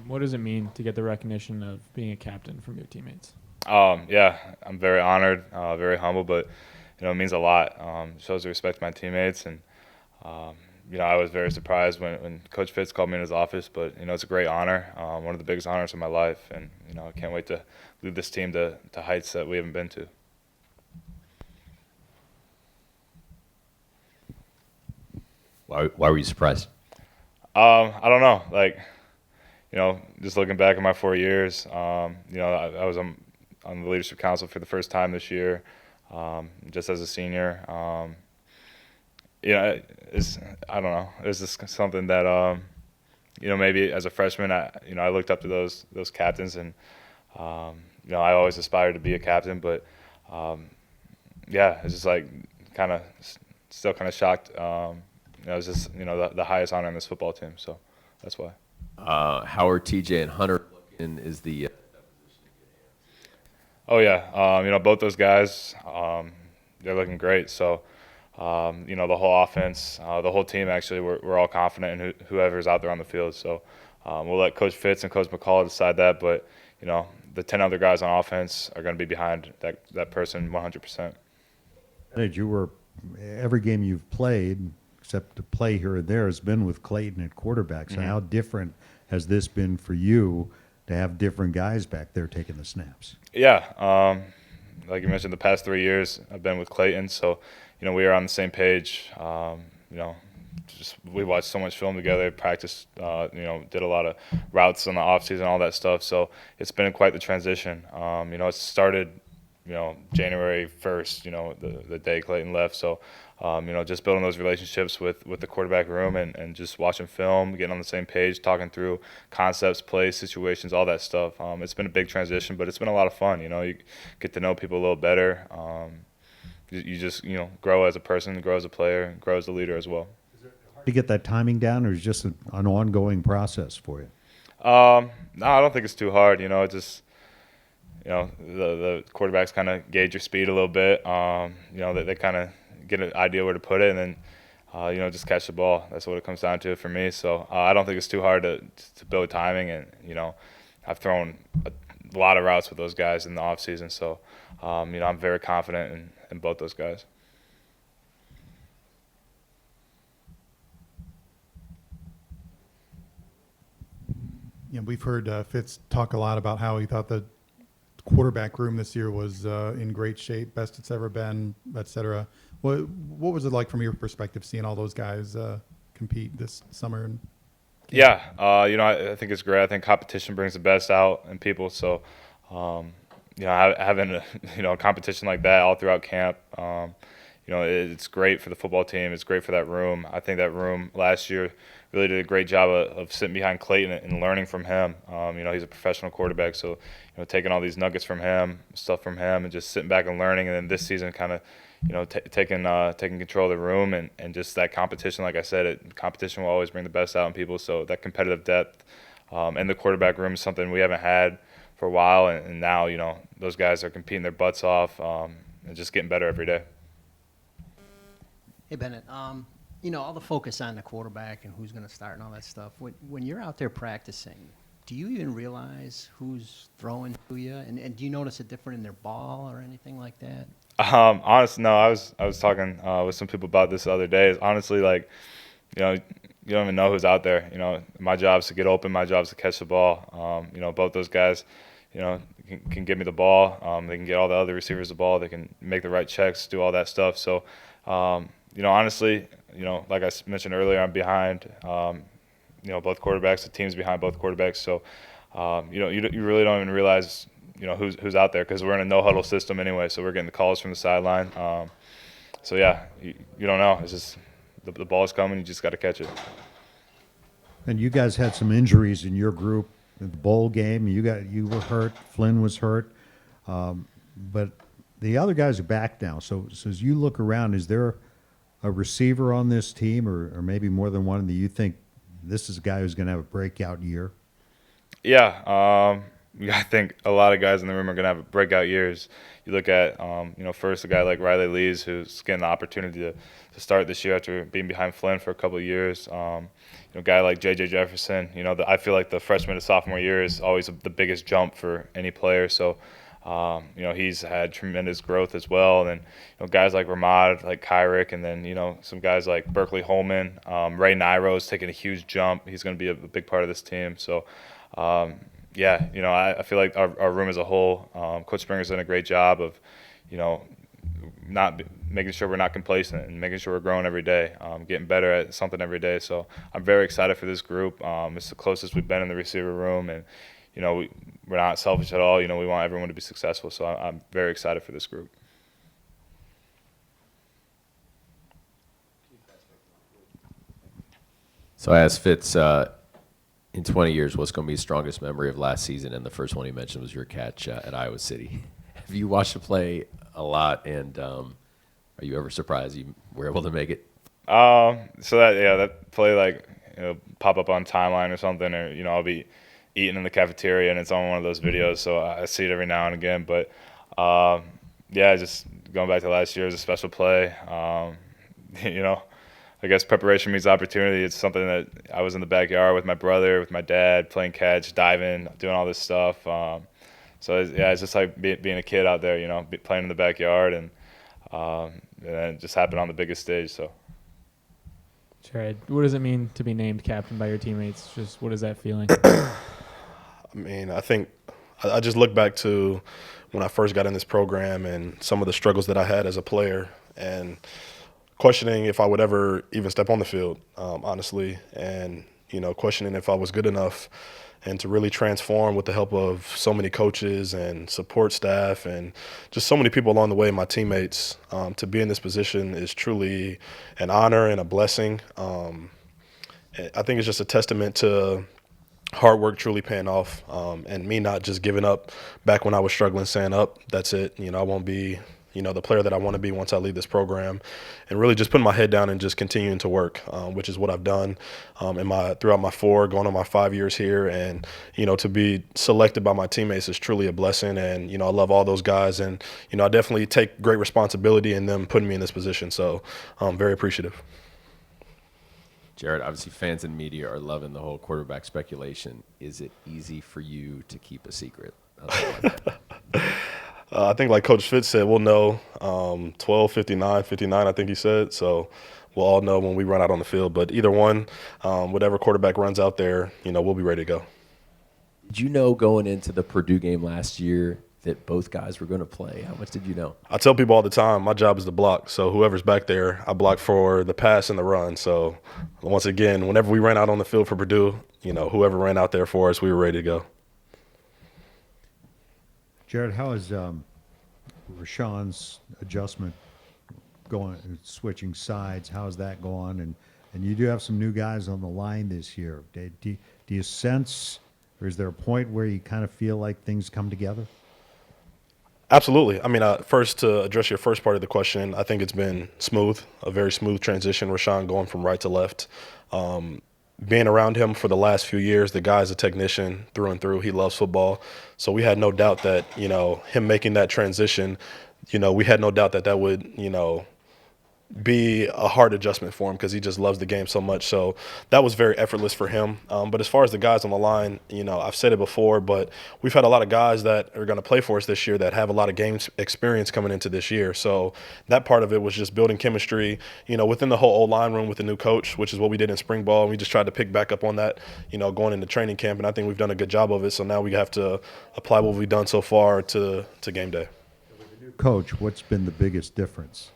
What does it mean to get the recognition of being a captain from your teammates? Yeah, I'm very honored, very humble, but it means a lot. Shows the respect to my teammates, and um, I was very surprised when Coach Fitz called me in his office. But it's a great honor, one of the biggest honors of my life, and I can't wait to lead this team to heights that we haven't been to. Why were you surprised? I don't know, just looking back at my 4 years, I was on the leadership council for the first time this year, just as a senior. It's I don't know. It's just something that maybe as a freshman, I looked up to those captains, and I always aspired to be a captain, but yeah, it's just like kind of still kind of shocked. It's just the highest honor in this football team, so that's why. How are TJ and Hunter looking? Is the Oh yeah, both those guys, they're looking great. So, the whole offense, the whole team actually, we're all confident in whoever's out there on the field. So, we'll let Coach Fitz and Coach McCall decide that. But the 10 other guys on offense are going to be behind that person 100%. You were every game you've played, except to play here and there, has been with Clayton at quarterback. So how different has this been for you to have different guys back there taking the snaps? Yeah, like you mentioned, the past 3 years I've been with Clayton, so we are on the same page. Just we watched so much film together, practiced, did a lot of routes in the off season, all that stuff. So it's been quite the transition. It started, January 1st, the day Clayton left. So, just building those relationships with the quarterback room and just watching film, getting on the same page, talking through concepts, plays, situations, all that stuff. It's been a big transition, but it's been a lot of fun. You get to know people a little better. You just, grow as a person, grow as a player, grow as a leader as well. To get that timing down, or is it just an ongoing process for you? No, I don't think it's too hard. It just, the quarterbacks kind of gauge your speed a little bit. They kind of get an idea where to put it, and then, just catch the ball. That's what it comes down to for me. So I don't think it's too hard to build timing. And, I've thrown a lot of routes with those guys in the off season. So, I'm very confident in both those guys. Yeah, we've heard Fitz talk a lot about how he thought the quarterback room this year was in great shape, best it's ever been, et cetera. What was it like from your perspective, seeing all those guys compete this summer? Yeah, I think it's great. I think competition brings the best out in people. So, having a competition like that all throughout camp, it's great for the football team. It's great for that room. I think that room last year really did a great job of sitting behind Clayton and learning from him. He's a professional quarterback, so taking all these nuggets from him, stuff from him, and just sitting back and learning. And then this season, kind of, taking control of the room and just that competition. Like I said, competition will always bring the best out in people. So that competitive depth in the quarterback room is something we haven't had for a while, and now those guys are competing their butts off and just getting better every day. Hey, Bennett, all the focus on the quarterback and who's going to start and all that stuff. When you're out there practicing, do you even realize who's throwing to you? And do you notice it different in their ball or anything like that? Honestly, no. I was talking with some people about this the other day. Honestly, you don't even know who's out there. My job is to get open. My job is to catch the ball. Both those guys, can give me the ball. They can get all the other receivers the ball. They can make the right checks, do all that stuff. So, honestly, like I mentioned earlier, I'm behind, both quarterbacks. The team's behind both quarterbacks. So, you really don't even realize, who's out there because we're in a no-huddle system anyway. So we're getting the calls from the sideline. So, yeah, you don't know. It's just the ball's coming. You just got to catch it. And you guys had some injuries in your group in the bowl game. You were hurt. Flynn was hurt. But the other guys are back now. So as you look around, is there a receiver on this team or maybe more than one that you think this is a guy who's going to have a breakout year? Yeah. I think a lot of guys in the room are going to have breakout years. You look at, first a guy like Riley Lees, who's getting the opportunity to start this year after being behind Flynn for a couple of years. A guy like J.J. Jefferson, I feel like the freshman to sophomore year is always the biggest jump for any player. So, he's had tremendous growth as well. And then, guys like Ramad, like Kyrick, and then, some guys like Berkeley Holman, Ray Nyro's taking a huge jump. He's going to be a big part of this team. So, I feel like our room as a whole, Coach Springer's done a great job of, making sure we're not complacent and making sure we're growing every day, getting better at something every day. So I'm very excited for this group. It's the closest we've been in the receiver room, and we're not selfish at all. We want everyone to be successful. So I'm very excited for this group. So I asked Fitz, in 20 years, what's going to be his strongest memory of last season? And the first one he mentioned was your catch at Iowa City. Have you watched the play a lot, and are you ever surprised you were able to make it? So that play pop up on timeline or something, or I'll be eating in the cafeteria and it's on one of those videos, so I see it every now and again. But just going back to last year, it was a special play. I guess preparation means opportunity. It's something that I was in the backyard with my brother, with my dad, playing catch, diving, doing all this stuff. It's just like being a kid out there, playing in the backyard, and it just happened on the biggest stage. So, Jared, what does it mean to be named captain by your teammates? Just what is that feeling? I mean, I think I just look back to when I first got in this program and some of the struggles that I had as a player, and questioning if I would ever even step on the field, honestly, and questioning if I was good enough, and to really transform with the help of so many coaches and support staff and just so many people along the way, my teammates, to be in this position is truly an honor and a blessing. I think it's just a testament to hard work truly paying off, and me not just giving up back when I was struggling, saying up, that's it. I won't be the player that I want to be once I leave this program, and really just putting my head down and just continuing to work, which is what I've done throughout my 4, going on my 5 years here. And, to be selected by my teammates is truly a blessing. And, I love all those guys, and, I definitely take great responsibility in them putting me in this position. So I'm very appreciative. Jared, obviously fans and media are loving the whole quarterback speculation. Is it easy for you to keep a secret? I think like Coach Fitz said, we'll know 12:59, I think he said. So we'll all know when we run out on the field. But either one, whatever quarterback runs out there, we'll be ready to go. Did you know going into the Purdue game last year that both guys were going to play? How much did you know? I tell people all the time, my job is to block. So whoever's back there, I block for the pass and the run. So once again, whenever we ran out on the field for Purdue, whoever ran out there for us, we were ready to go. Jared, how is Rashawn's adjustment going, switching sides? How's that going? And you do have some new guys on the line this year. Do you sense, or is there a point where you kind of feel like things come together? Absolutely. I mean, first, to address your first part of the question, I think it's been smooth, a very smooth transition. Rashawn going from right to left. Being around him for the last few years, the guy's a technician through and through. He loves football. So we had no doubt that, him making that transition, we had no doubt that would, be a hard adjustment for him because he just loves the game so much. So that was very effortless for him. But as far as the guys on the line, I've said it before, but we've had a lot of guys that are going to play for us this year that have a lot of game experience coming into this year. So that part of it was just building chemistry, within the whole O-line room with the new coach, which is what we did in spring ball. And we just tried to pick back up on that, going into training camp. And I think we've done a good job of it. So now we have to apply what we've done so far to game day. Coach, what's been the biggest difference?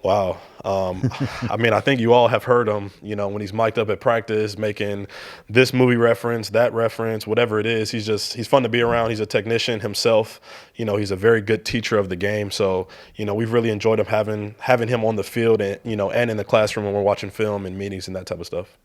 Wow. I mean, I think you all have heard him, when he's mic'd up at practice, making this movie reference, that reference, whatever it is. He's fun to be around. He's a technician himself. He's a very good teacher of the game. So, we've really enjoyed him having him on the field and, and in the classroom when we're watching film and meetings and that type of stuff.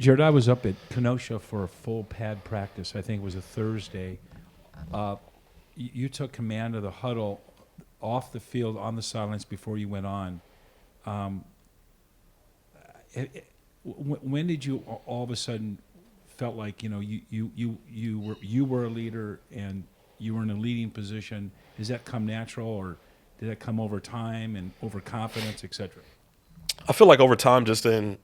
Jared, I was up at Kenosha for a full pad practice. I think it was a Thursday. You took command of the huddle off the field on the sidelines before you went on. When did you all of a sudden felt like you were a leader and you were in a leading position? Does that come natural, or did that come over time and overconfidence, et cetera? I feel like over time, just in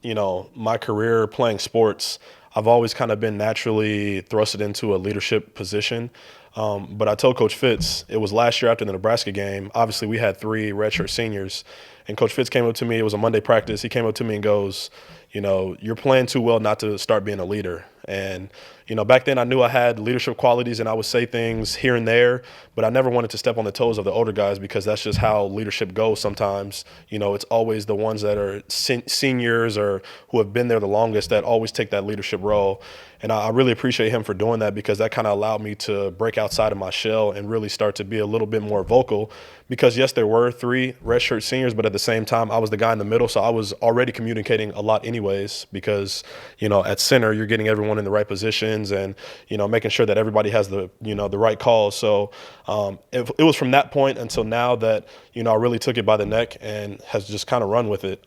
my career playing sports, I've always kind of been naturally thrusted into a leadership position. But I told Coach Fitz, it was last year after the Nebraska game. Obviously, we had 3 redshirt seniors, and Coach Fitz came up to me. It was a Monday practice. He came up to me and goes, you're playing too well not to start being a leader. And, back then I knew I had leadership qualities and I would say things here and there, but I never wanted to step on the toes of the older guys because that's just how leadership goes sometimes. It's always the ones that are seniors or who have been there the longest that always take that leadership role. And I really appreciate him for doing that because that kind of allowed me to break outside of my shell and really start to be a little bit more vocal because, yes, there were 3 redshirt seniors, but at the same time, I was the guy in the middle, so I was already communicating a lot anyways because, at center, you're getting everyone in the right positions and, making sure that everybody has the right calls. So it was from that point until now that, I really took it by the neck and has just kind of run with it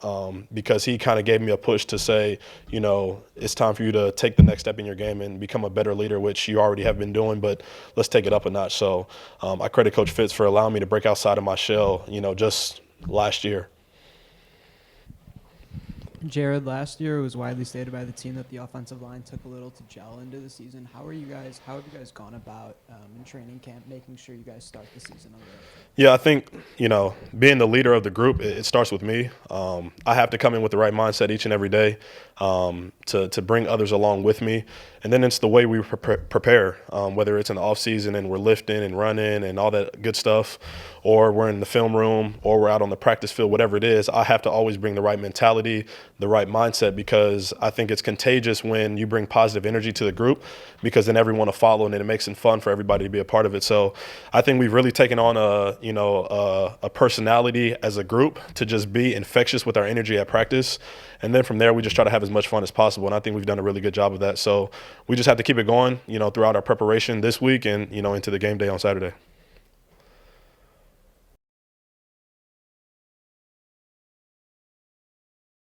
because he kind of gave me a push to say, it's time for you to take the next step in your game and become a better leader, which you already have been doing, but let's take it up a notch. So I credit Coach Fitz for allowing me to break outside of my shell, just last year. Jared, last year it was widely stated by the team that the offensive line took a little to gel into the season. How have you guys gone about in training camp making sure you guys start the season on the right foot? Yeah, I think, being the leader of the group, it starts with me. I have to come in with the right mindset each and every day to bring others along with me. And then it's the way we prepare, whether it's in the off season and we're lifting and running and all that good stuff, or we're in the film room or we're out on the practice field, whatever it is, I have to always bring the right mentality, the right mindset, because I think it's contagious when you bring positive energy to the group because then everyone will follow and it makes it fun for everybody to be a part of it. So I think we've really taken on a personality as a group to just be infectious with our energy at practice. And then from there, we just try to have as much fun as possible. And I think we've done a really good job of that. So we just have to keep it going, throughout our preparation this week and, into the game day on Saturday.